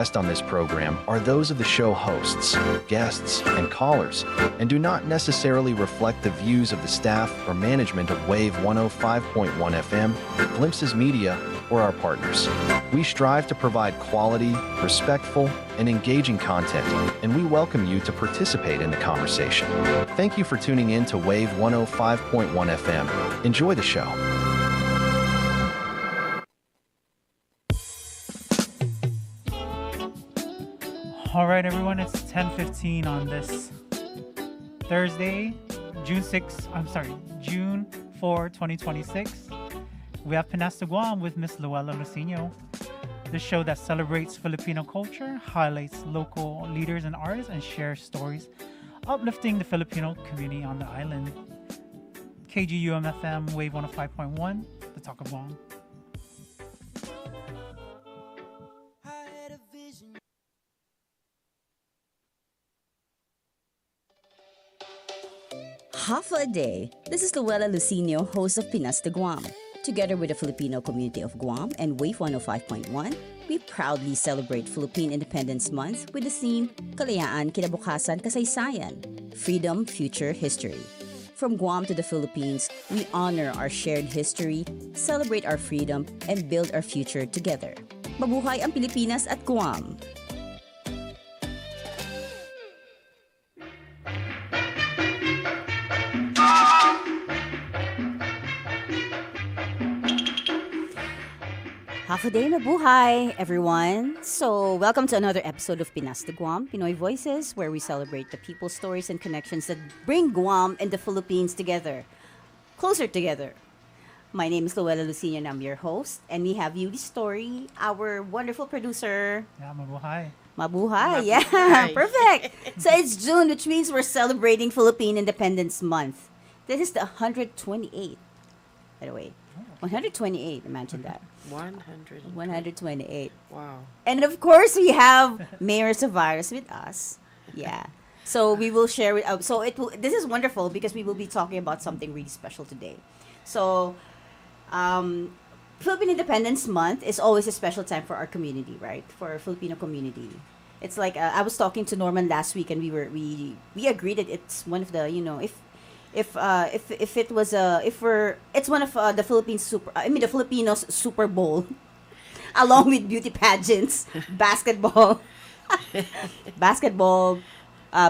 On this program are those of the show hosts, guests, and callers, and do not necessarily reflect the views of the staff or management of Wave 105.1 FM, Glimpses Media, or our partners. We strive to provide quality, respectful, and engaging content, and we welcome you to participate in the conversation. Thank you for tuning in to Wave 105.1 FM. Enjoy the show. All right, everyone, it's 10:15 on this Thursday, June 4, 2026. We have Pinas to Guam with Miss Louella Losinio, the show that celebrates Filipino culture, highlights local leaders and artists, and shares stories uplifting the Filipino community on the island. KGUM-FM, Wave 105.1, the Talk of Guam. Half a day. This is Louella Losinio, host of Pinas to Guam. Together with the Filipino community of Guam and Wave 105.1, we proudly celebrate Philippine Independence Month with the theme Kalayaan, Kinabukasan, Kasaysayan, Freedom, Future, History. From Guam to the Philippines, we honor our shared history, celebrate our freedom, and build our future together. Mabuhay ang Pilipinas at Guam! Half a day mabuhay, everyone. So, welcome to another episode of Pinas to Guam, Pinoy Voices, where we celebrate the people's stories and connections that bring Guam and the Philippines together, closer together. My name is Louella Losinio and I'm your host. And we have Yuli Story, our wonderful producer. Yeah, mabuhay. Mabuhay, yeah, perfect. So, it's June, which means we're celebrating Philippine Independence Month. This is the 128th, by the way. 128, imagine that. 128. Wow. And of course, we have Mayor Savares with us. Yeah. So we will share it. This is wonderful because we will be talking about something really special today. So, Philippine Independence Month is always a special time for our community, right? For our Filipino community. It's like I was talking to Norman last week, and we agreed that it's one of the it's one of the the Filipinos Super Bowl, along with beauty pageants, basketball,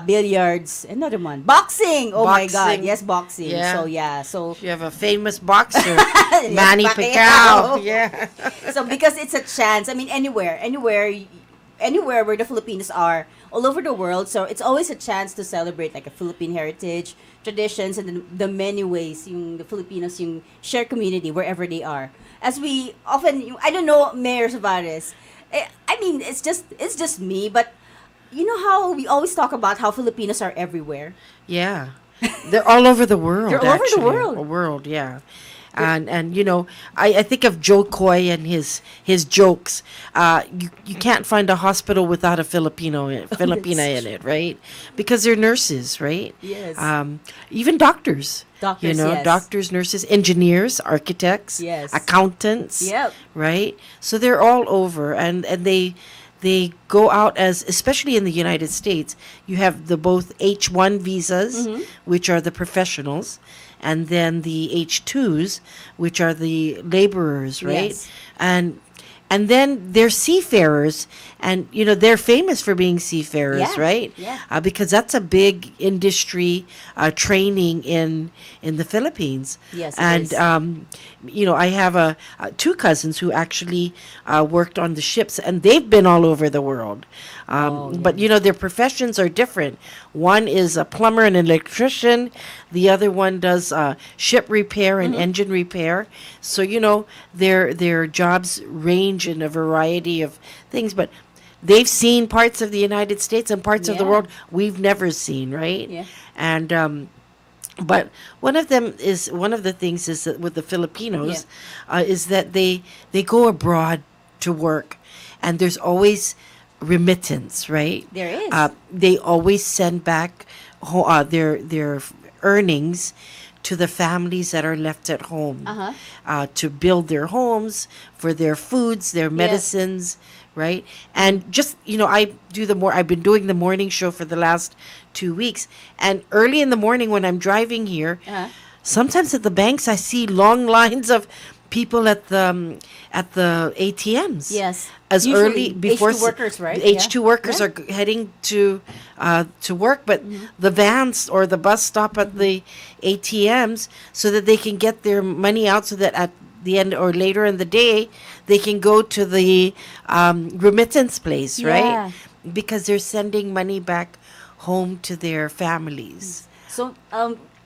billiards, another one, boxing. Oh my God, yes, boxing. Yeah. So You have a famous boxer, yes, Manny Pacquiao. Yeah. So because it's a chance, I mean, anywhere where the Filipinos are, all over the world. So it's always a chance to celebrate like a Philippine heritage, traditions, and the many ways the Filipinos share community wherever they are. As we often, I don't know, Mayor Savares. I mean, it's just me, but you know how we always talk about how Filipinos are everywhere. Yeah. They're all over the world. They're all over the world. Yeah. And I think of Joe Coy and his jokes. You can't find a hospital without a Filipina in it, right? Because they're nurses, right? Yes. Even doctors. Doctors, yes. Doctors, nurses, engineers, architects, yes, accountants. Yep. Right? So they're all over, and they go out as, especially in the United States, you have the both H-1 visas, which are the professionals, and then the H-2s, which are the laborers, right? Yes. And then they're seafarers, and they're famous for being seafarers, Yeah, right? yeah. Because that's a big industry training in the Philippines. Yes, it and is. I have two cousins who actually worked on the ships, and they've been all over the world. But their professions are different. One is a plumber and electrician. The other one does ship repair and engine repair. So their jobs range in a variety of things, but they've seen parts of the United States and parts of the Yeah. world we've never seen, right? Yeah. And but one of the things is that with the Filipinos is that they go abroad to work, and there's always remittance, right? There is. They always send back their earnings to the families that are left at home to build their homes, for their foods, their medicines, right? And just, I've been doing the morning show for the last 2 weeks. And early in the morning when I'm driving here, sometimes at the banks, I see long lines of people at the ATMs. Yes. As Usually early before H2 workers, right? H2 workers Yeah. are heading to work, but the vans or the bus stop at the ATMs so that they can get their money out, so that at the end or later in the day they can go to the remittance place, Yeah. right? Because they're sending money back home to their families. So,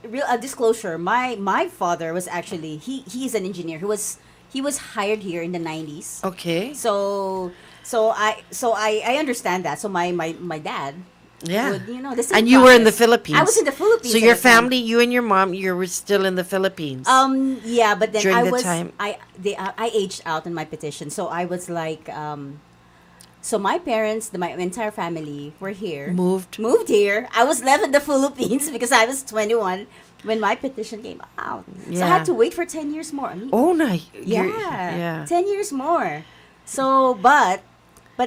real disclosure. My father was actually he's an engineer. He was hired here in the 90s. Okay. So I understand that. So my dad. Yeah. Would, the same And you were in the process. Philippines. I was in the Philippines. So at your the time. family, you and your mom, you were still in the Philippines. Yeah, but then During I the was time. I aged out in my petition, so I was like, so my parents, my entire family were here, Moved. here. I was left in the Philippines because I was 21 when my petition came out. So I Yeah. had to wait for 10 years more. I mean, Oh, no. yeah, 10 years more. So, but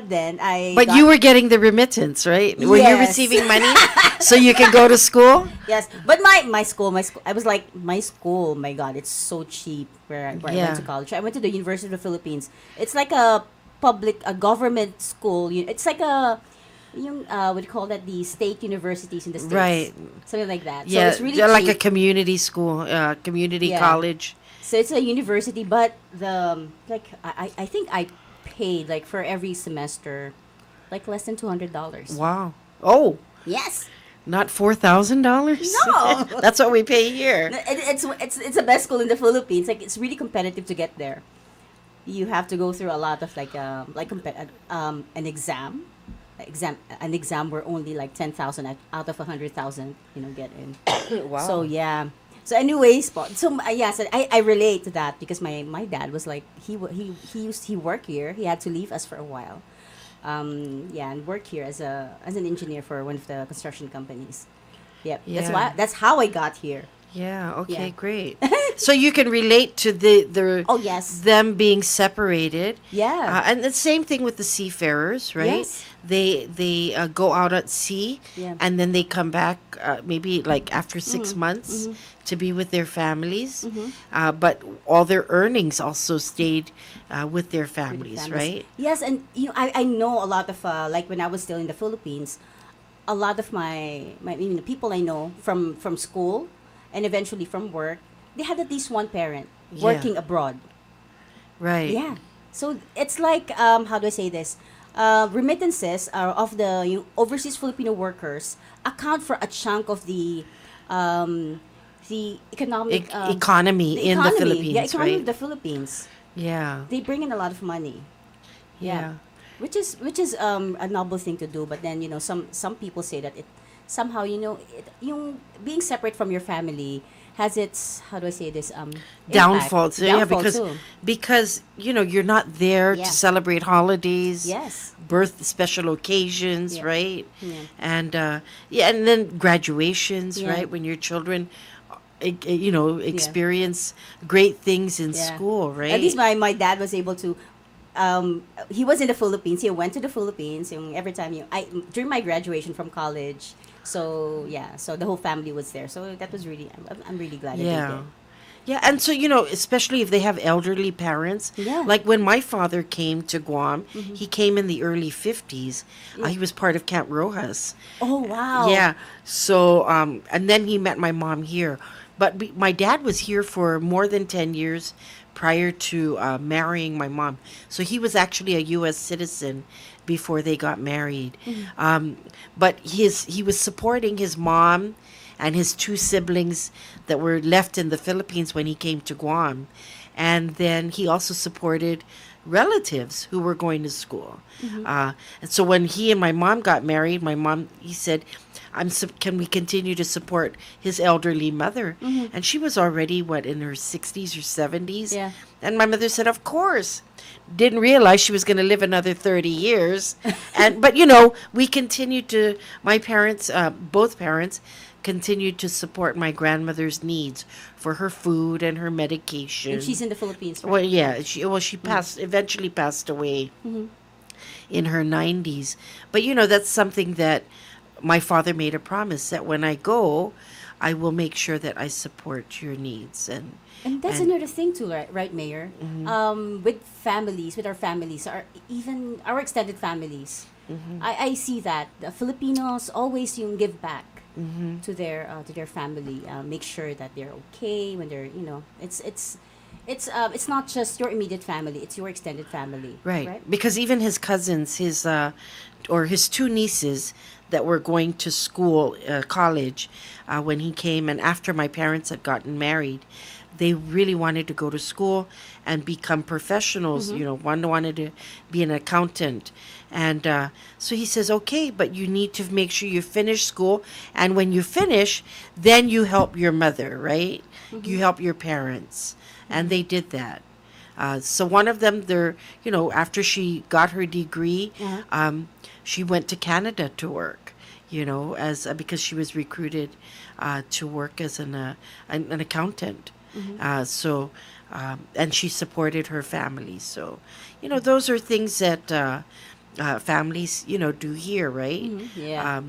then I. But got- you were getting the remittance, right? Were you Yes. receiving money so you can go to school? Yes, but my school, I was like, my school, my God, it's so cheap where I Yeah. went to college. I went to the University of the Philippines. It's like a government school. It's like what do you call that? The state universities in the States. Right. Something like that. Yeah, So it's really they're like a cheap. community school, community Yeah. college. So it's a university, but I think I paid like for every semester, like less than $200. Wow. Oh, Yes. not $4,000? No. That's what we pay here. It's the best school in the Philippines. Like it's really competitive to get there. You have to go through a lot of an exam where only like 10,000 out of 100,000 get in. Wow. So yeah. So anyways, so I relate to that because my dad was like he worked here. He had to leave us for a while. And work here as an engineer for one of the construction companies. Yep. Yeah. That's how I got here. Yeah, okay, Yeah. great. So you can relate to the Oh yes. them being separated. Yeah. And the same thing with the seafarers, right? Yes. They go out at sea, Yeah. and then they come back maybe like after 6 months to be with their families. But all their earnings also stayed with their families, right? Yes, and I know a lot of like when I was still in the Philippines, a lot of the people I know from school and eventually from work, they had at least one parent Yeah. working abroad. Right. Yeah. So it's like how do I say this? Remittances of the overseas Filipino workers account for a chunk of the economic Economy the in the economy, Philippines, the economy right? of the Philippines. Yeah. They bring in a lot of money. Yeah. Which is a noble thing to do, but then some people say that it somehow yung being separate from your family has its, how do I say this, Downfalls. impact. Yeah, Downfall because too. you're not there Yeah. to celebrate holidays. Yes. Birth special occasions, Yeah. right? Yeah. And and then graduations, Yeah. right? When your children experience great things in Yeah. school, right? At least my dad was able to. He was in the Philippines. He went to the Philippines. Every time during my graduation from college. So yeah, so the whole family was there. So that was really. I'm really glad that they Yeah. did. Yeah, and so especially if they have elderly parents. Yeah. Like when my father came to Guam, he came in the early 50s. He was part of Camp Rojas. Oh wow. Yeah. So and then he met my mom here. But my dad was here for more than 10 years prior to marrying my mom. So he was actually a U.S. citizen before they got married. But he was supporting his mom and his two siblings that were left in the Philippines when he came to Guam. And then he also supported relatives who were going to school. And so when he and my mom got married, he said, can we continue to support his elderly mother? And she was already, in her 60s or 70s? Yeah. And my mother said, of course. Didn't realize she was going to live another 30 years. But, we continued to, my parents, both parents, continued to support my grandmother's needs for her food and her medication. And she's in the Philippines. Right? Well, yeah, she eventually passed away. in her 90s. But that's something that my father made a promise that when I go, I will make sure that I support your needs. And that's And another thing too, right, Mayor? With families, with our families, even our extended families, I see that the Filipinos always yung give back to their family, make sure that they're okay when they're it's not just your immediate family; it's your extended family, right, because even his cousins, his or his two nieces that were going to school, college, when he came, and after my parents had gotten married, they really wanted to go to school and become professionals. One wanted to be an accountant. And so he says, okay, but you need to make sure you finish school. And when you finish, then you help your mother, right? You help your parents. And they did that. So one of them, after she got her degree, she went to Canada to work, as because she was recruited to work as an accountant. And she supported her family. So, those are things that families, do here, right? Yeah.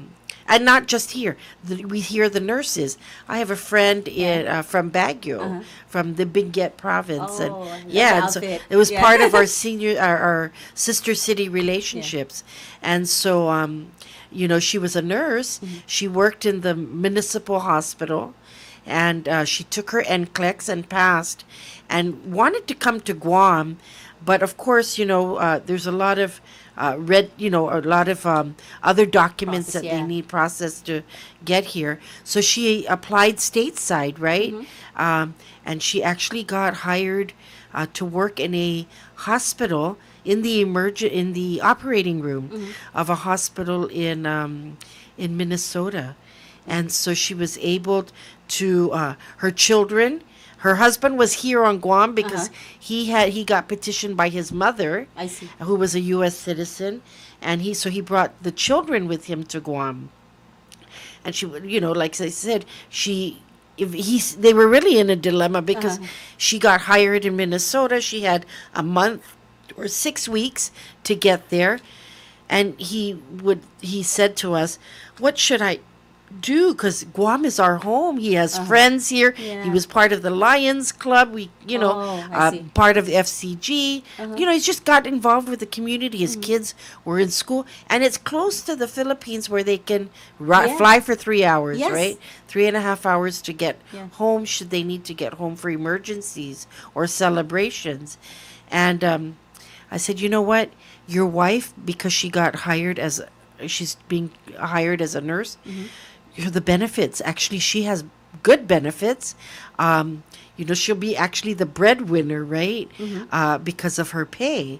And not just here. We hear the nurses. I have a friend from Baguio, from the Benguet province, and Oh, I love the and so outfit. it was Yeah. part of our our sister city relationships, and so she was a nurse. She worked in the municipal hospital, and she took her NCLEX and passed, and wanted to come to Guam, but of course, there's a lot of a lot of other documents Process, that they yeah. need processed to get here. So she applied stateside, right? And she actually got hired to work in a hospital in the operating room of a hospital in Minnesota. And so she was able to her children. Her husband was here on Guam because he got petitioned by his mother, I see. who was a U.S. citizen, and he brought the children with him to Guam. And she, like I said, they were really in a dilemma because she got hired in Minnesota. She had a month or 6 weeks to get there, and he said to us, "What should I do? Because Guam is our home. He has friends here. Yeah. He was part of the Lions Club. I see. Part of the FCG. He's just got involved with the community. His kids were in school, and it's close to the Philippines where they can fly for 3 hours, Yes. right? 3.5 hours to get Yeah. home should they need to get home for emergencies or celebrations." And I said, "You know what? Your wife, because she's being hired as a nurse, the benefits, actually, she has good benefits. She'll be actually the breadwinner, right? Because of her pay."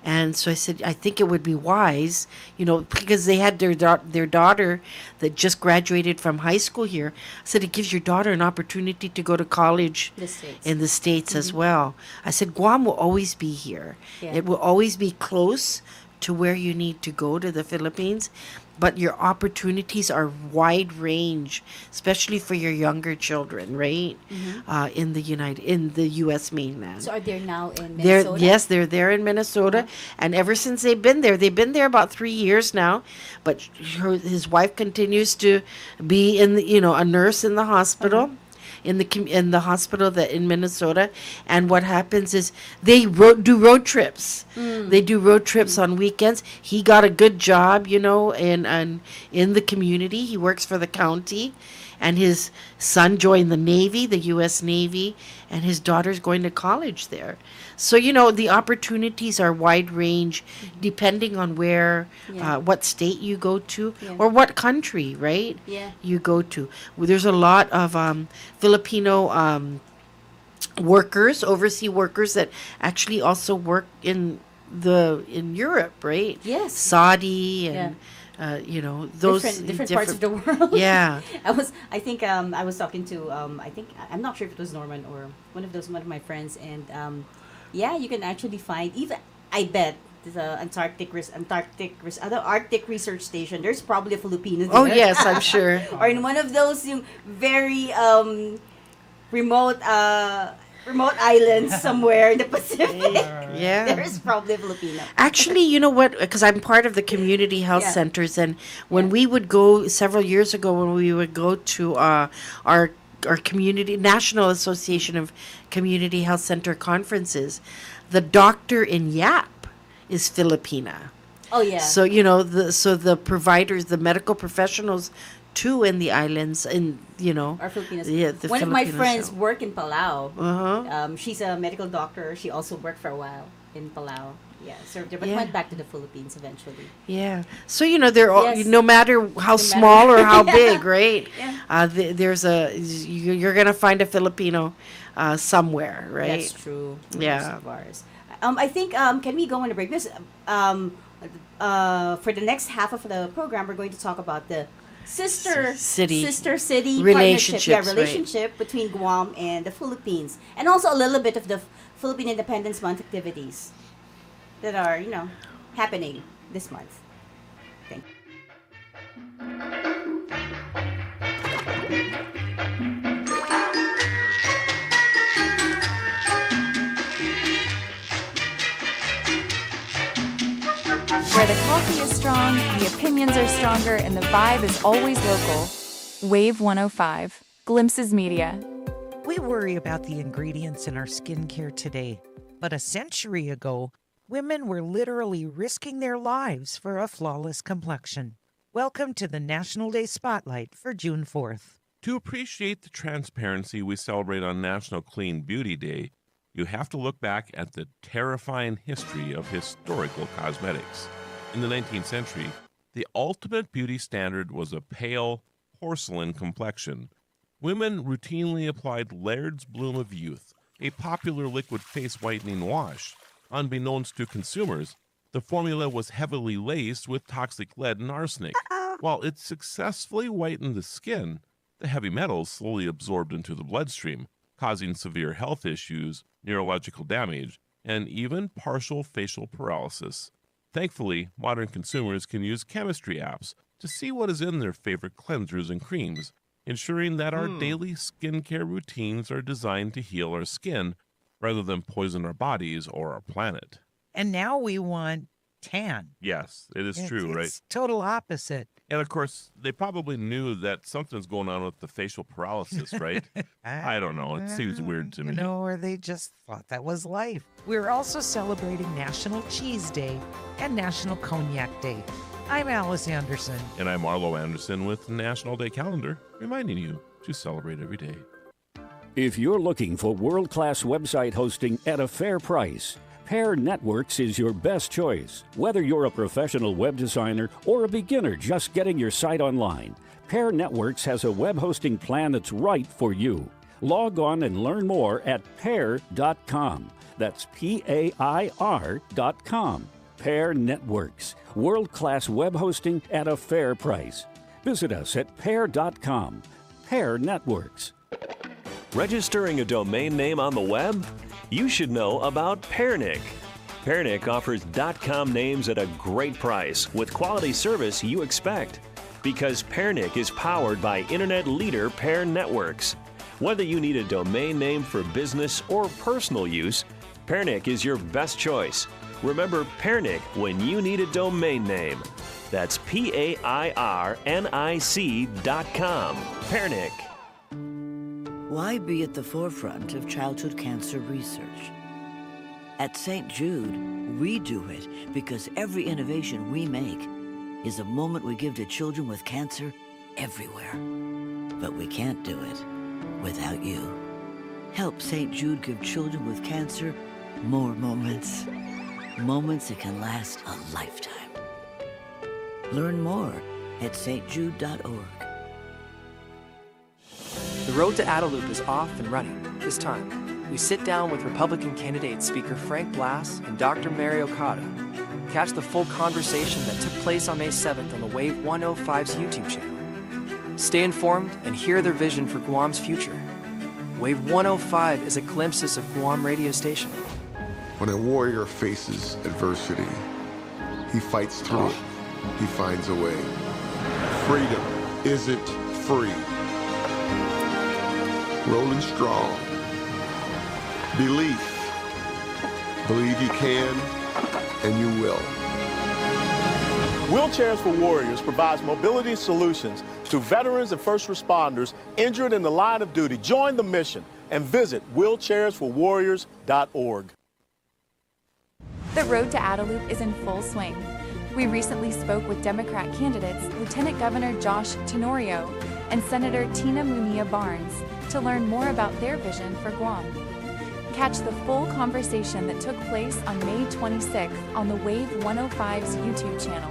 And so I said, I think it would be wise, because they had their daughter that just graduated from high school here. I said, it gives your daughter an opportunity to go to college The States. in the States as well. I said, Guam will always be here. Yeah. It will always be close to where you need to go to the Philippines, but your opportunities are wide range, especially for your younger children, right? In the U.S. mainland. So are they now in Minnesota? They're there in Minnesota, and ever since they've been there about 3 years now. But his wife continues to be a nurse in the hospital. In the hospital that in Minnesota, and what happens is they do road trips. They do road trips on weekends. He got a good job, in the community. He works for the county, and his son joined the Navy, the U.S. Navy, and his daughter's going to college there. So the opportunities are wide range, depending on what state you go to, or what country, right? Yeah. You go to. Well, there's a lot of Filipino overseas workers that actually also work in Europe, right? Yes. Saudi and those different parts of the world. Yeah. I was talking to I'm not sure if it was Norman or one of my friends, and you can actually find, even I bet the other Arctic research station, there's probably a Filipino there. Oh yes, I'm sure. Or in one of those yung very remote remote islands somewhere in the Pacific. Yeah. There is probably a Filipino. Actually, you know what? Because I'm part of the community health Yeah. centers, and when we would go several years ago, when we would go to our community National Association of Community Health Center conferences, the doctor in Yap is Filipina. Oh yeah. So the providers, the medical professionals, too, in the islands, and Our Filipinos. yeah, the One of my Filipinos friends show. work in Palau. Uh-huh. She's a medical doctor. She also worked for a while in Palau. Yeah, served there, but Yeah. went back to the Philippines eventually. Yeah. So they're all, Yes. no matter how small or how big, right? Yeah. You're gonna find a Filipino somewhere, right? That's true. Yeah. Most of ours. I think can we go on a break? Because for the next half of the program, we're going to talk about the sister City city relationships, partnership, right. relationship between Guam and the Philippines, and also a little bit of the Philippine Independence Month activities that are happening this month. Thank you. Where the coffee is strong, the opinions are stronger, and the vibe is always local. Wave 105, Glimpses Media. We worry about the ingredients in our skincare today, but a century ago, women were literally risking their lives for a flawless complexion. Welcome to the National Day Spotlight for June 4th. To appreciate the transparency we celebrate on National Clean Beauty Day, you have to look back at the terrifying history of historical cosmetics. In the 19th century, the ultimate beauty standard was a pale, porcelain complexion. Women routinely applied Laird's Bloom of Youth, a popular liquid face whitening wash. Unbeknownst to consumers, the formula was heavily laced with toxic lead and arsenic. While it successfully whitened the skin, the heavy metals slowly absorbed into the bloodstream, causing severe health issues, neurological damage, and even partial facial paralysis. Thankfully, modern consumers can use chemistry apps to see what is in their favorite cleansers and creams, ensuring that our daily skincare routines are designed to heal our skin rather than poison our bodies or our planet. And now we want tan. Yes, it is true, right? It's total opposite. And of course, they probably knew that something's going on with the facial paralysis, right? I don't know. It seems weird to me. Or they just thought that was life. We're also celebrating National Cheese Day and National Cognac Day. I'm Alice Anderson. And I'm Arlo Anderson with National Day Calendar, reminding you to celebrate every day. If you're looking for world-class website hosting at a fair price, Pair Networks is your best choice. Whether you're a professional web designer or a beginner just getting your site online, Pair Networks has a web hosting plan that's right for you. Log on and learn more at pair.com. That's PAIR.com. Pair Networks, world-class web hosting at a fair price. Visit us at pair.com. Pair Networks. Registering a domain name on the web? You should know about Pairnick. Pairnick offers .com names at a great price with quality service you expect. Because Pairnick is powered by internet leader Pair Networks. Whether you need a domain name for business or personal use, Pairnick is your best choice. Remember Pairnick when you need a domain name. That's PAIRNIC.com. Pairnick. Why be at the forefront of childhood cancer research? At St. Jude, we do it because every innovation we make is a moment we give to children with cancer everywhere. But we can't do it without you. Help St. Jude give children with cancer more moments. Moments that can last a lifetime. Learn more at stjude.org. The road to Adelup is off and running. This time, we sit down with Republican candidate Speaker Frank Blass and Dr. Mary Okada. Catch the full conversation that took place on May 7th on the Wave 105's YouTube channel. Stay informed and hear their vision for Guam's future. Wave 105 is a glimpses of Guam radio station. When a warrior faces adversity, he fights through it. He finds a way. Freedom isn't free. Rolling strong, Belief. Believe you can, and you will. Wheelchairs for Warriors provides mobility solutions to veterans and first responders injured in the line of duty. Join the mission and visit wheelchairsforwarriors.org. The road to Adelup is in full swing. We recently spoke with Democrat candidates Lieutenant Governor Josh Tenorio and Senator Tina Munilla Barnes to learn more about their vision for Guam. Catch the full conversation that took place on May 26th on the Wave 105's YouTube channel.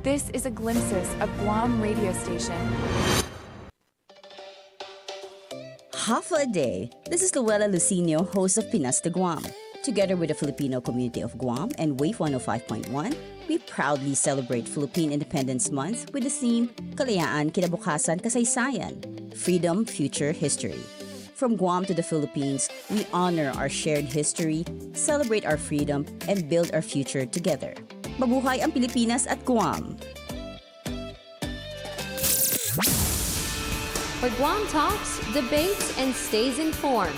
This is a glimpses of Guam radio station. Half a day. This is Louella Losinio, host of Pinas de Guam. Together with the Filipino community of Guam and Wave 105.1, we proudly celebrate Philippine Independence Month with the theme Kalayaan, Kinabukasan, Kasaysayan, Freedom, Future, History. From Guam to the Philippines, we honor our shared history, celebrate our freedom, and build our future together. Mabuhay ang Pilipinas at Guam! Where Guam talks, debates, and stays informed.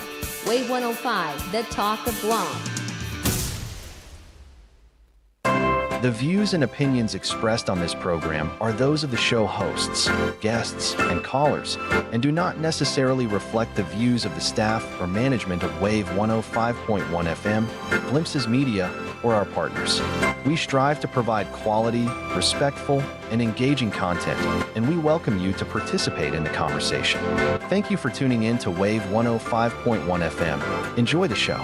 Wave 105, the talk of Guam. The views and opinions expressed on this program are those of the show hosts, guests, and callers, and do not necessarily reflect the views of the staff or management of Wave 105.1 FM, Glimpses Media, or our partners. We strive to provide quality, respectful, and engaging content, and we welcome you to participate in the conversation. Thank you for tuning in to Wave 105.1 FM. Enjoy the show.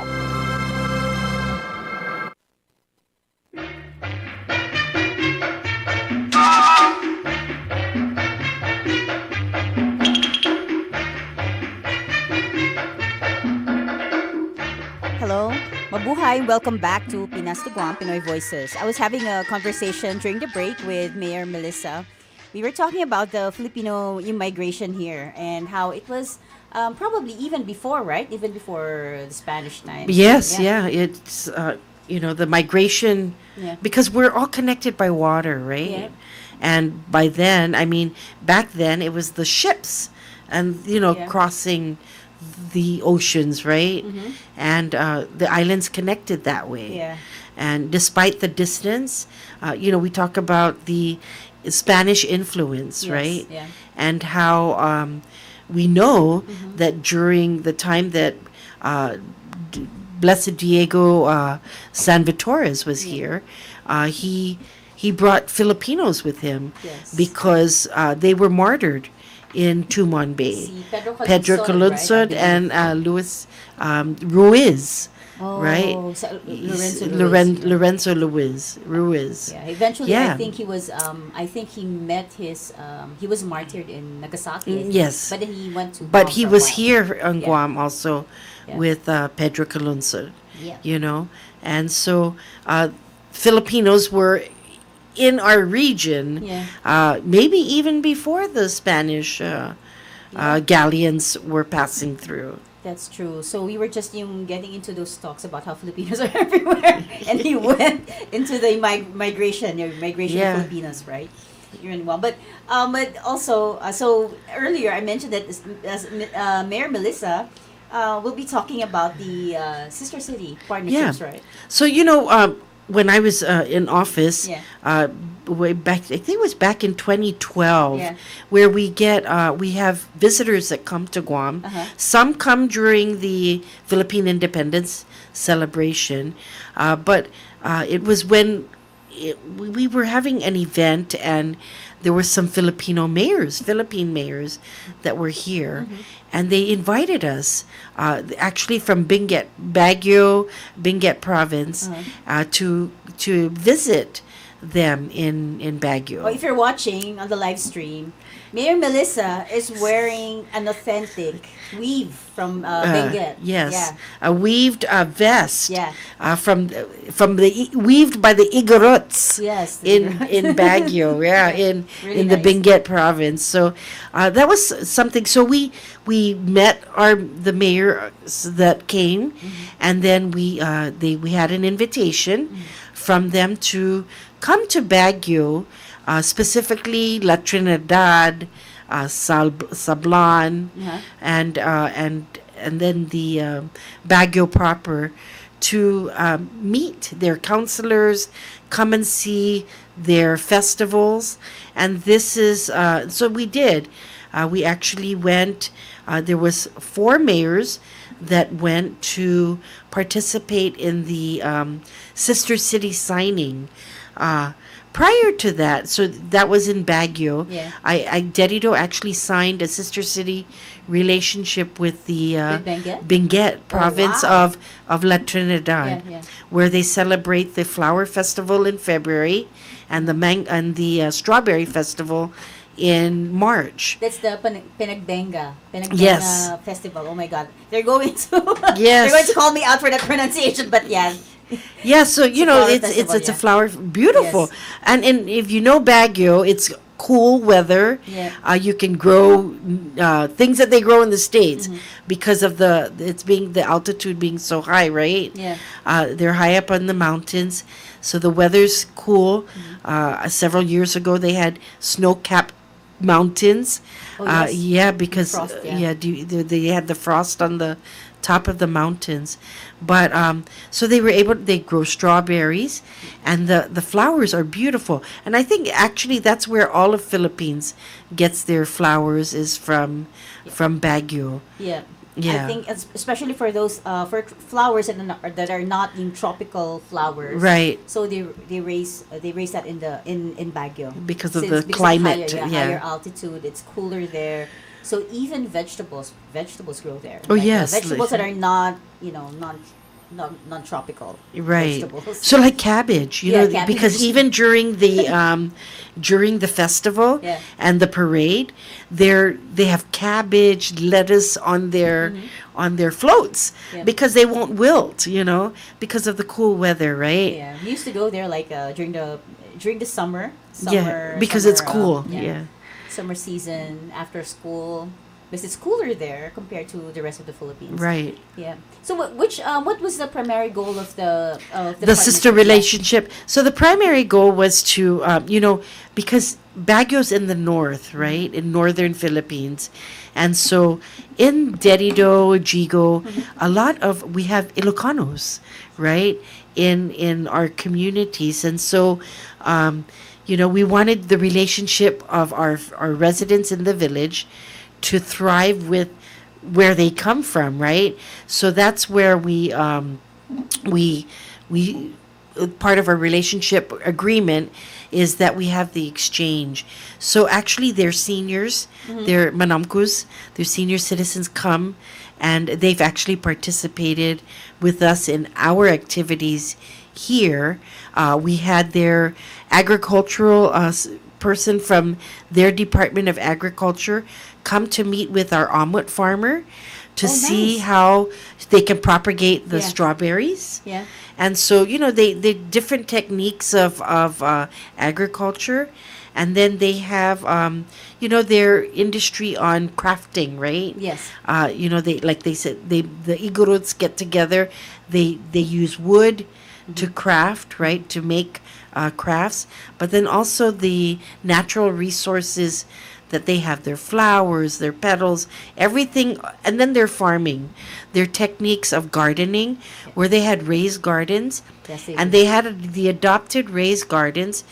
Hello, mabuhay. Welcome back to Pinas de Guam, Pinoy Voices. I was having a conversation during the break with Mayor Melissa. We were talking about the Filipino immigration here and how it was probably even before, right? Even before the Spanish time. Yes, yeah. It's, the migration, because we're all connected by water, right? Yeah. And by then, back then it was the ships and, crossing the oceans, right? Mm-hmm. And the islands connected that way. Yeah. And despite the distance, we talk about the Spanish influence, Yes, right? yeah. And how we know that during the time that Blessed Diego Sanvitores was here, he brought Filipinos with him because they were martyred in Tumon Bay. Si Pedro Calunsod, right? and Luis Ruiz, right? Lorenzo Ruiz. Yeah, eventually Yeah. I think he was he met his he was martyred in Nagasaki. I think. Yes. But then he went to But Guam he for a was while. here on Yeah. Guam also Yeah. with Pedro Calunsod, Yeah. And so Filipinos were in our region, maybe even before the Spanish galleons were passing through. That's true. So we were just getting into those talks about how Filipinos are everywhere, and he went into the migration of Filipinos, right? Here in Guam. But also, so earlier I mentioned that Mayor Melissa will be talking about the sister city partnerships, right? So when I was in office, way back, I think it was back in 2012, where we have visitors that come to Guam. Some come during the Philippine Independence celebration, but it was when we were having an event and there were some Philippine mayors that were here, and they invited us, actually from Baguio, Benguet province, to visit them in Baguio. Oh, if you're watching on the live stream, Mayor Melissa is wearing an authentic weave from Benguet. Yes, Yeah. a weaved vest. Yeah. Weaved by the Igorots. Yes. In Baguio, in Really the nice. Benguet province. So that was something. So we met the mayors that came, and then we had an invitation from them to come to Baguio, specifically La Trinidad, Sablan, and and then the Baguio proper to meet their counselors, come and see their festivals. And this is, so we did. We actually went, there was 4 mayors that went to participate in the Sister City signing. Prior to that, so that was in Baguio. Yeah. Dedido actually signed a sister city relationship with the Benguet province wow. of La Trinidad, Yeah, yeah. where they celebrate the flower festival in February and the strawberry festival in March. That's the Pinagbenga Yes. festival. Oh my God, they're going to Yes. they're going to call me out for that pronunciation, but yeah. Yeah, so you a know flower it's festival, a yeah. flower, beautiful. Yes. And if you know Baguio, it's cool weather. Yeah. You can grow things that they grow in the States Mm-hmm. because of the altitude being so high, right? Yeah. They're high up on the mountains, so the weather's cool. Mm-hmm. Several years ago, they had snow-capped mountains. Oh, yes. Yeah, because Frost, yeah. they had the frost on the top of the mountains. But so they grow strawberries, and the flowers are beautiful. And I think actually that's where all of Philippines gets their flowers, is from Baguio. Yeah. Yeah. I think especially for those for flowers that are not in tropical flowers. Right. So they raise that in Baguio Because of Since- the because climate, higher, yeah. higher altitude. It's cooler there. So even vegetables grow there. Oh, yes, vegetables like- that are not non-tropical Right. vegetables. So like cabbage, you Yeah, know, cabbage. because even during the festival Yeah. and the parade, they have cabbage, lettuce on their floats Yeah. because they won't wilt, you know, because of the cool weather, right? Yeah, we used to go there like during the summer. Yeah, because it's summer, cool. Yeah. Summer season after school, because it's cooler there compared to the rest of the Philippines. Right. Yeah. So what was the primary goal of the Sister partnership? relationship. So the primary goal was to, because Baguio's in the north, right, in northern Philippines, and so in Derido, Jigo, a lot of we have Ilocanos, right, in our communities, and so. We wanted the relationship of our residents in the village to thrive with where they come from, right? So that's where we part of our relationship agreement is that we have the exchange. So actually, they're seniors, they're manamkus, they're senior citizens come, and they've actually participated with us in our activities here. We had their agricultural person from their Department of Agriculture come to meet with our omelet farmer to see nice. how they can propagate the Yeah. strawberries. Yeah. And so, they different techniques of agriculture. And then they have, their industry on crafting, right? Yes. They said, the Igorots get together. They use wood to craft, right? To make crafts. But then also the natural resources that they have, their flowers, their petals, everything. And then their farming, their techniques of gardening, where they had raised gardens. Yes, And they had the adopted raised gardens.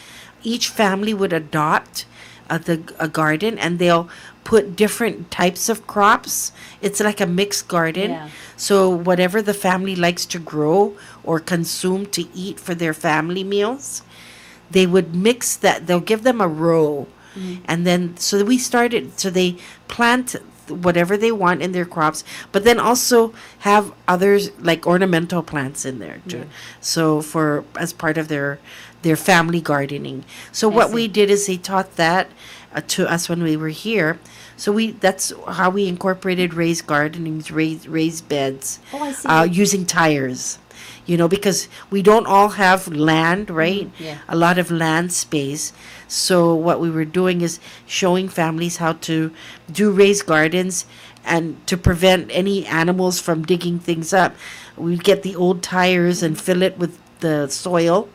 Each family would adopt a garden, and they'll put different types of crops. It's like a mixed garden. Yeah. So whatever the family likes to grow or consume to eat for their family meals, they would mix that. They'll give them a row. And then, so they plant whatever they want in their crops, but then also have others like ornamental plants in there too. So as part of their family gardening. So what we did is they taught that to us when we were here. So that's how we incorporated raised gardenings, raised beds, Oh, I see. using tires. Because we don't all have land, right? Yeah. A lot of land space. So what we were doing is showing families how to do raised gardens and to prevent any animals from digging things up. We'd get the old tires and fill it with the soil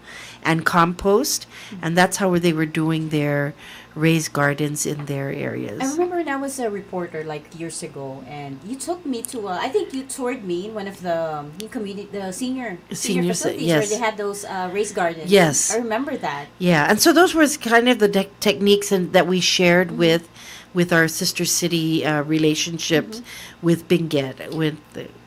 and compost. And that's how they were doing their raise gardens in their areas. I remember when I was a reporter like years ago, and you took me to. I think you toured me in one of the community, the senior facilities yes. where they had those raised gardens. Yes, I remember that. Yeah, and so those was kind of the techniques that we shared with our sister city relationships with Benguet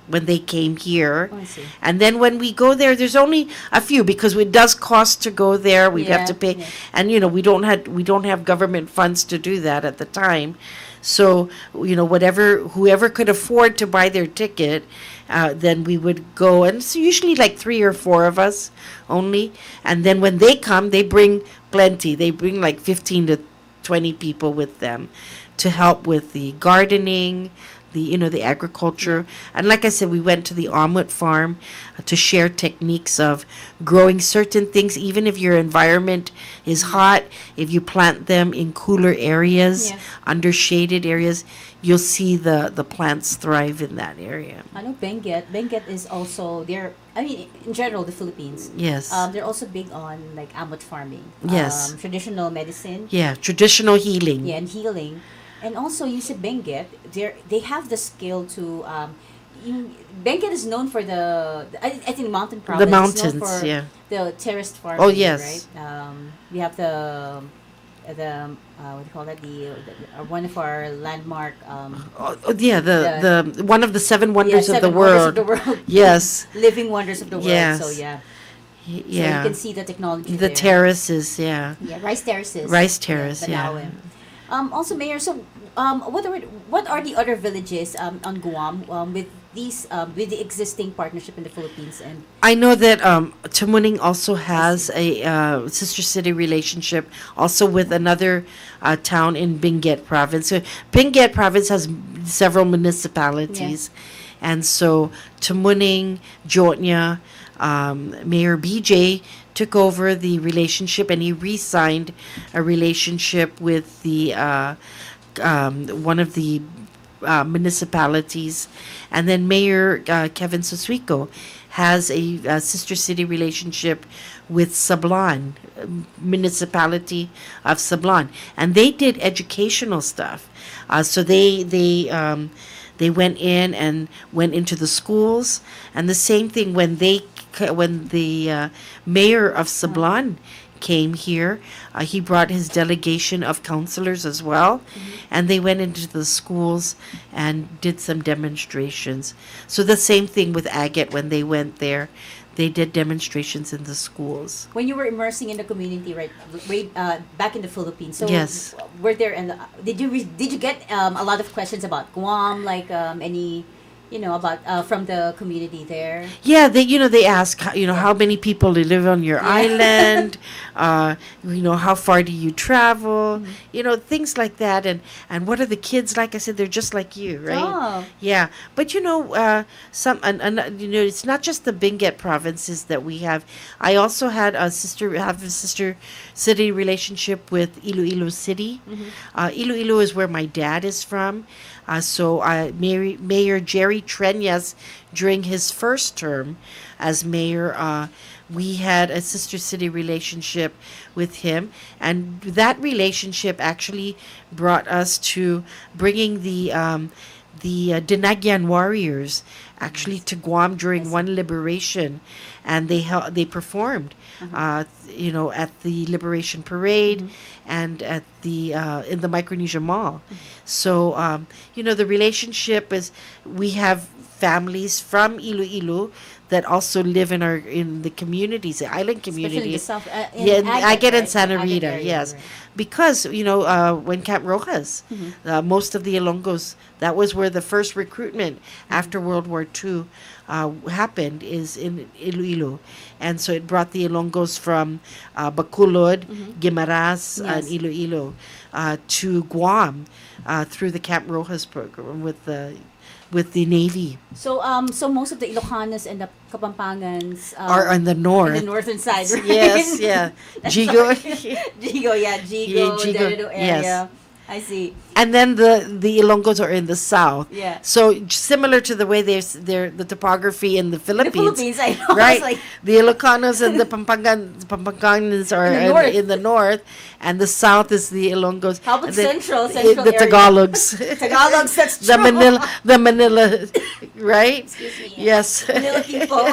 when they came here. Oh, I see. And then when we go there, there's only a few because it does cost to go there. We have to pay, and we don't have government funds to do that at the time. So whoever could afford to buy their ticket, then we would go, and it's usually like 3 or 4 of us only. And then when they come, they bring plenty. They bring like 15 to 20 people with them to help with the gardening, the agriculture. And like I said, we went to the omelet farm to share techniques of growing certain things. Even if your environment is hot, if you plant them in cooler areas, under shaded areas, you'll see the plants thrive in that area. I know Benguet is also there. I mean, in general, the Philippines. Yes. They're also big on like omelet farming. Yes. Traditional medicine. Yeah, traditional healing. Yeah, and healing. And also, you said Benguet, they have the skill to. Benguet is known for I think mountain province. The mountains, is known for yeah. The terraced farming. Oh, yes. Right. We have the what do you call that? One of our landmark. The one of the 7 wonders of the wonders world. of the world. Yes. Living wonders of the world. Yes. So yeah. Yeah. So you can see the technology. The there. terraces, yeah. Yeah, rice terraces. Rice terrace, yeah. Also, Mayor, so what are the other villages on Guam with these with the existing partnership in the Philippines? And I know that Tamuning also has a sister city relationship also with another town in Benguet province. So Benguet province has several municipalities. And so Tamuning, Jotnya, Mayor BJ took over the relationship, and he re-signed a relationship with the one of the municipalities. And then Mayor Kevin Susuico has a sister city relationship with Sablan, municipality of Sablan, and they did educational stuff. So they went in and went into the schools, and the same thing when the mayor of Sablan came here, he brought his delegation of counselors as well, and they went into the schools and did some demonstrations. So the same thing with Agate, when they went there, they did demonstrations in the schools. When you were immersing in the community, right, way back in the Philippines, so yes, were there and did you get a lot of questions about Guam, like any about from the community there? Yeah, they ask, how many people live on your island, how far do you travel, things like that, and what are the kids like? I said, they're just like you, right? Oh. Yeah, but it's not just the Benguet provinces that we have. I also had a sister city relationship with Iloilo City. Iloilo is where my dad is from. So Mayor Jerry Trenyas, during his first term as mayor, we had a sister city relationship with him, and that relationship actually brought us to bringing the Dinagyan warriors actually to Guam during one liberation, and they performed, at the Liberation Parade and at the in the Micronesia Mall. So the relationship is, we have families from Iloilo that also live in the communities, the island community. Especially in the south, Agate and right? Santa Agate Rita, area, yes. right. Because, when Camp Rojas, most of the Ilonggos, that was where the first recruitment after World War II happened, is in Iloilo. And so it brought the Ilonggos from Bacolod, Guimaras, and Iloilo to Guam through the Camp Rojas program with the Navy. So most of the Ilocanos and the Kapampangans are on the north. In the northern side, right? Yes, yeah. Jigo. Jigo, Deredo area. Yes. I see. And then the Ilonggos are in the south. Yeah. So similar to the way they're the topography in the Philippines. The Philippines, I know. Right. It's like The Ilocanos and the Pampangans are in the north, and the south is the Ilonggos. How about and then central the area? Tagalogs. Tagalogs, that's the true. Manila, right? Excuse me. Yes. Manila people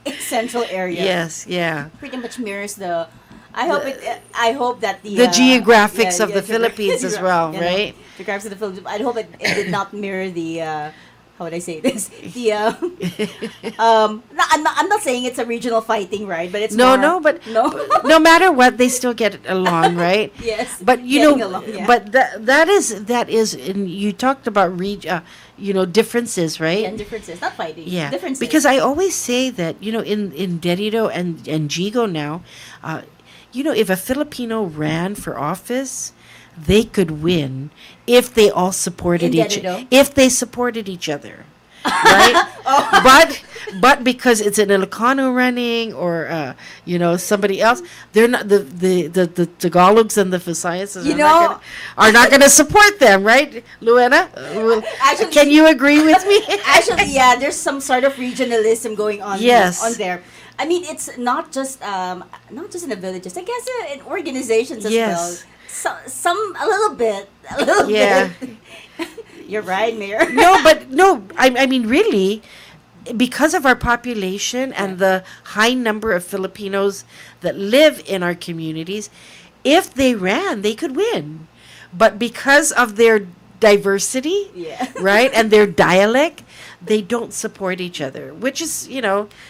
in central area. Yes. Yeah. Pretty much mirrors the. I hope that The geographics of the geogra- Philippines as well, you know, right? Geographics of the Philippines. I hope it did not mirror the. How would I say this? The. No, I'm not saying it's a regional fighting, right? But it's No, more, no, but no. no matter what, they still get along, right? Yes. But Getting along, yeah. but that is, and you talked about differences, right? Yeah, differences, not fighting. Yeah, Differences. because I always say that in Derrida and Jigo now, if a Filipino ran for office, they could win if they all supported In each Derrida? if they supported each other, right? But because it's an Ilocano running or somebody else, they're not the Tagalogs and the Visayas are not going to support them, right, Louella? Actually, can you agree with me? Actually, yeah, there's some sort of regionalism going on. Yes. On there. I mean, it's not just in the villages. I guess in organizations as Yes. well. Some a little bit. Yeah. You're right, Mayor. No, I mean really, because of our population and the high number of Filipinos that live in our communities, if they ran, they could win. But because of their diversity, Yeah. right, and their dialect, they don't support each other, which is,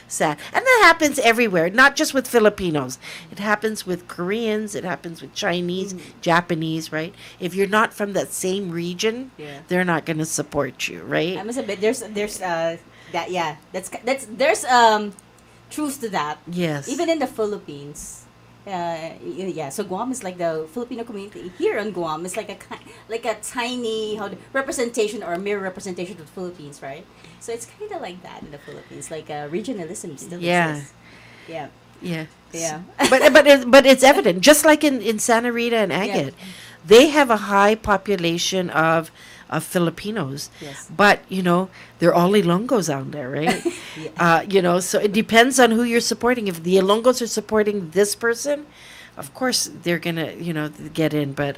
sad. And that happens everywhere, not just with Filipinos. It happens with Koreans, it happens with Chinese, Japanese, right? If you're not from that same region, Yeah. they're not going to support you, right? I must admit, there's that there's truth to that. Yes. Even in the Philippines. So Guam is like the Filipino community here on Guam. It's like a tiny representation or a mirror representation of the Philippines, right? So it's kind of like that in the Philippines, like regionalism still exists. Yeah. Yeah. Yeah. but it's evident, just like in Santa Rita and Agate, they have a high population of Filipinos. Yes. But they're all Ilonggos out there, right? So it depends on who you're supporting. If the Ilonggos are supporting this person, of course they're gonna get in. But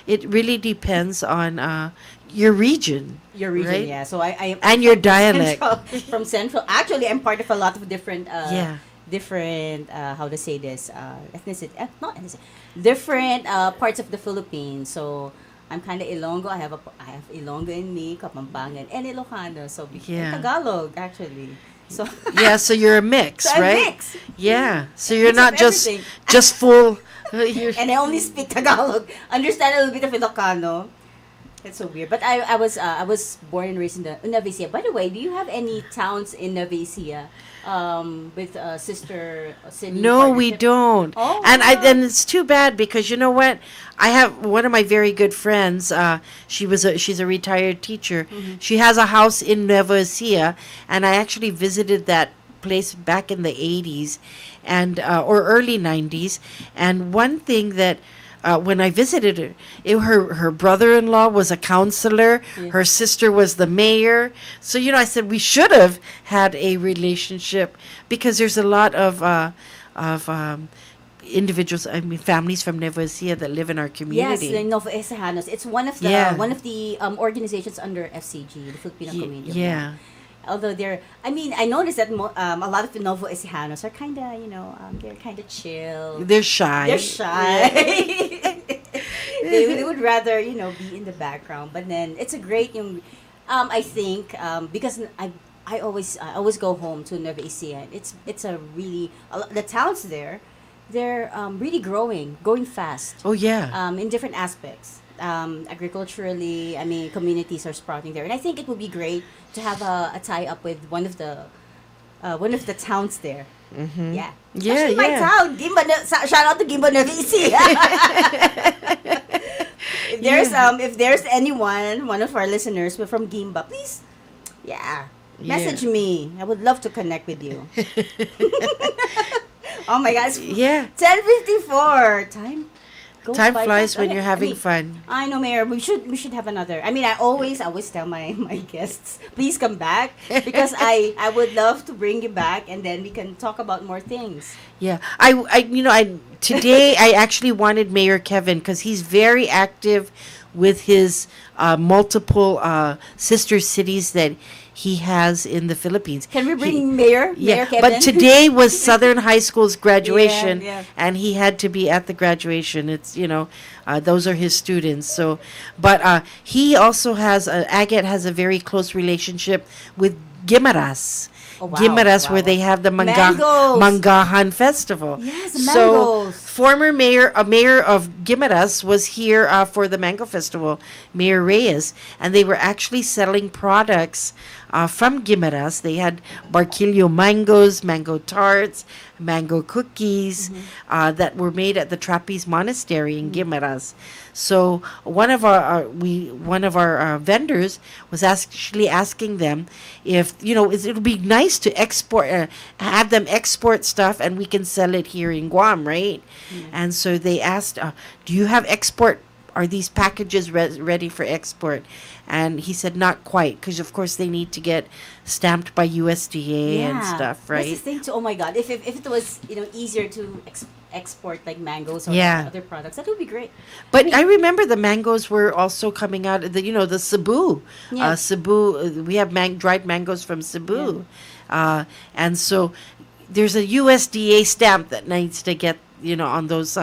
it really depends on your region. Your region, right? yeah. So I And your dialect. From Central. Actually, I'm part of a lot of different Yeah. how to say this, ethnicity, not ethnicity, different parts of the Philippines. So I'm kind of Ilonggo. I have Ilonggo in me, Kapampangan, and Ilocano. So Yeah. Tagalog actually. So Yeah, so you're a mix, So I'm right? mix. Yeah. So you're Mix of not just everything. full. You're, And I only speak Tagalog. Understand a little bit of Ilocano. That's so weird. But I was born and raised in Nueva Ecija. By the way, do you have any towns in Nueva Ecija with sister city? No, we partnership? don't. Oh, and wow. and it's too bad because you know what? I have one of my very good friends. She's a retired teacher. Mm-hmm. She has a house in Nueva Ecija, and I actually visited that place back in the 80s and or early 90s. And one thing that when I visited her, her brother-in-law was a counselor. Yeah. Her sister was the mayor. So I said we should have had a relationship because there's a lot of individuals, families from Nueva Ecija that live in our Yes, community. the Novo Encijanos. It's one of the Yeah. organizations under FCG, the Filipino Community. of Yeah. Guam. Although I noticed that a lot of the Novo Encijanos are kind of, they're kind of chill. They're shy. They're shy. they would rather, be in the background. But then it's a great, I think, because I always go home to Nueva Ecija. It's a really, the towns there, they're really growing fast. Oh yeah. In different aspects. Agriculturally, communities are sprouting there, and I think it would be great to have a tie up with one of the towns there. Mm-hmm. Yeah, Yeah, especially my yeah. town, Gimba. Shout out to Gimba Nueva Ecija. If there's anyone, one of our listeners from Gimba, please, message me. I would love to connect with you. Oh my gosh. Yeah. 10:54 time. goes Time by flies fast. when you're having fun. I know, Mayor. We should have another. I mean, I always tell my guests, please come back because I would love to bring you back, and then we can talk about more things. Yeah, I today I actually wanted Mayor Kevin because he's very active with his multiple sister cities that he has in the Philippines. Can we bring Mayor Kevin? But today was Southern High School's graduation, Yeah. and he had to be at the graduation. It's those are his students. So, but he also has Agate has a very close relationship with Guimaras. Oh, wow. Guimaras, Wow. where they have the Mangoes. Mangahan Festival. Yes, So, mangoes. former mayor of Guimaras was here for the Mango Festival, Mayor Reyes, and they were actually selling products from Guimaras. They had Barquillo mangoes, mango tarts, mango cookies that were made at the Trapeze Monastery in Guimaras. So one of our vendors was actually asking them if it would be nice to export, have them export stuff, and we can sell it here in Guam, right? And so they asked, "Do you have export? Are these packages ready for export?" And he said, "Not quite, because of course they need to get stamped by USDA and stuff, right?" That's the thing too. Oh my God! If it was easier to export like mangoes or other products, that would be great. But I remember the mangoes were also coming out of the Cebu. Yeah. Cebu, we have dried mangoes from Cebu. And so there's a USDA stamp that needs to get, on those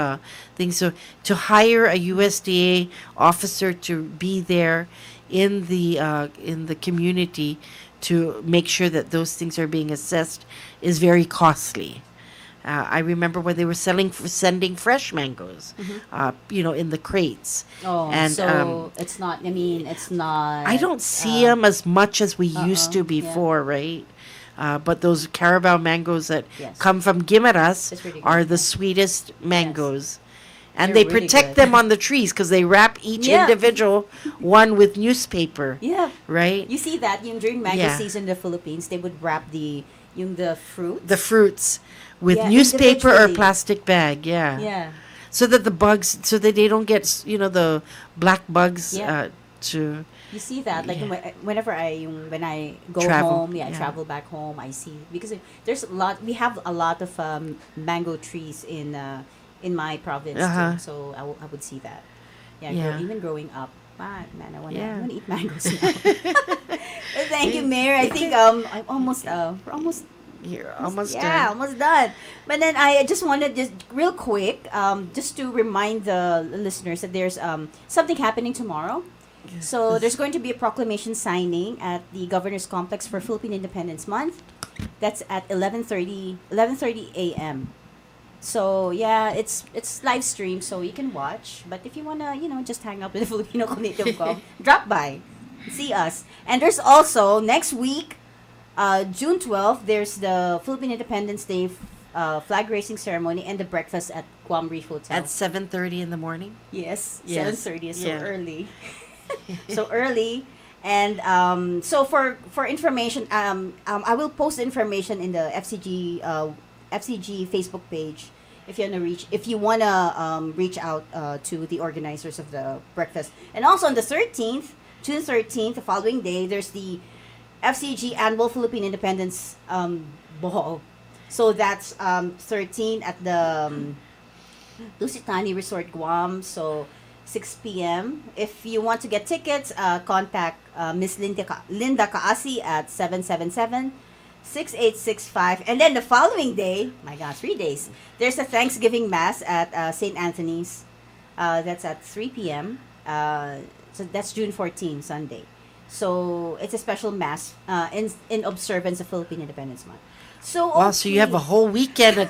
things. So to hire a USDA officer to be there in the community to make sure that those things are being assessed is very costly. I remember when they were sending fresh mangoes, in the crates. Oh, and so it's not. I mean, it's not. I don't see them as much as we used to before, right? But those Carabao mangoes that come from Guimaras are the sweetest mangoes. And They're they really protect good. them on the trees because they wrap each individual one with newspaper. Yeah. Right? You see that during mango season in the Philippines, they would wrap the fruit. The fruits with Yeah, newspaper or individually. plastic bag. Yeah. Yeah. So that the bugs, so that they don't get, the black bugs Yeah. to. You see that like whenever when I go Travel, home, I yeah. travel back home. I see because there's a lot. We have a lot of mango trees in my province too, so I would see that. Yeah, Yeah. even growing up. Man, I wanna eat mangoes now. Well, thank you, Yeah. Mayor. I think I'm almost we're almost You're almost yeah, done. almost done. But then I just wanted just real quick, just to remind the listeners that there's something happening tomorrow. So there's going to be a proclamation signing at the Governor's Complex for Philippine Independence Month. That's at 11:30 a.m. So yeah, it's live stream, so you can watch. But if you wanna, just hang out with the Filipino community of Guam, drop by, see us. And there's also next week, June 12th, there's the Philippine Independence Day flag raising ceremony and the breakfast at Guam Reef Hotel. At 7:30 in the morning? Yes, Yes. 7:30 is so Yeah. early. So early. And so for information, I will post information in the FCG Facebook page if you wanna reach out to the organizers of the breakfast. And also on the 13th, June 13th, the following day, there's the FCG Annual Philippine Independence Ball. So that's 13 at the Lusitani Resort Guam. So 6 p.m. If you want to get tickets, contact Miss Linda Kaasi at 777-6865. And then the following day, my God, 3 days, there's a Thanksgiving Mass at St. Anthony's. That's at 3 p.m. So that's June 14, Sunday. So it's a special Mass in observance of Philippine Independence Month. So Wow, so you have a whole weekend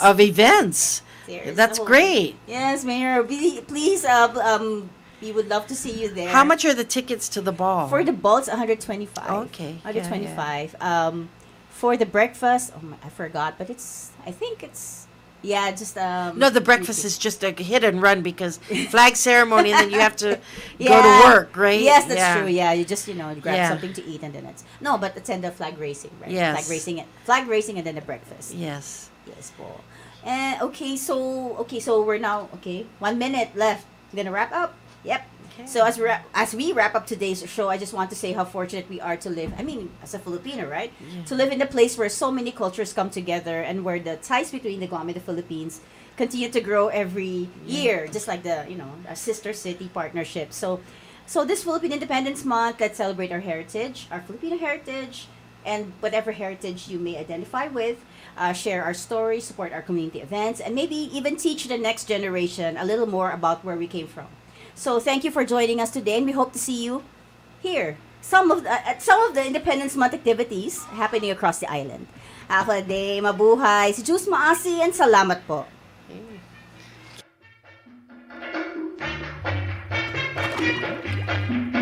of events. There's That's a whole- great. Yes, Mayor. Please, we would love to see you there. How much are the tickets to the ball? For the ball, it's 125. Okay. 125. For the breakfast, I forgot, but I think it's, just No, the breakfast is just a hit and run because flag ceremony and then you have to go Yeah. to work, right? Yes, that's true. Yeah, you just grab Yeah. something to eat and then but attend the flag racing, right? Yes. Flag racing and then the breakfast. Yes. Yes, po. And so we're now 1 minute left. I'm gonna wrap up. Yep. So as we wrap up today's show, I just want to say how fortunate we are to live. I mean, as a Filipino, right? To live in a place where so many cultures come together and where the ties between the Guam and the Philippines continue to grow every year, just like a sister city partnership. So this Philippine Independence Month, let's celebrate our heritage, our Filipino heritage, and whatever heritage you may identify with. Share our stories, support our community events, and maybe even teach the next generation a little more about where we came from. So thank you for joining us today, and we hope to see you here. At some of the Independence Month activities happening across the island. Have a day, mabuhay. Si Jus Maasi, and salamat po. Okay.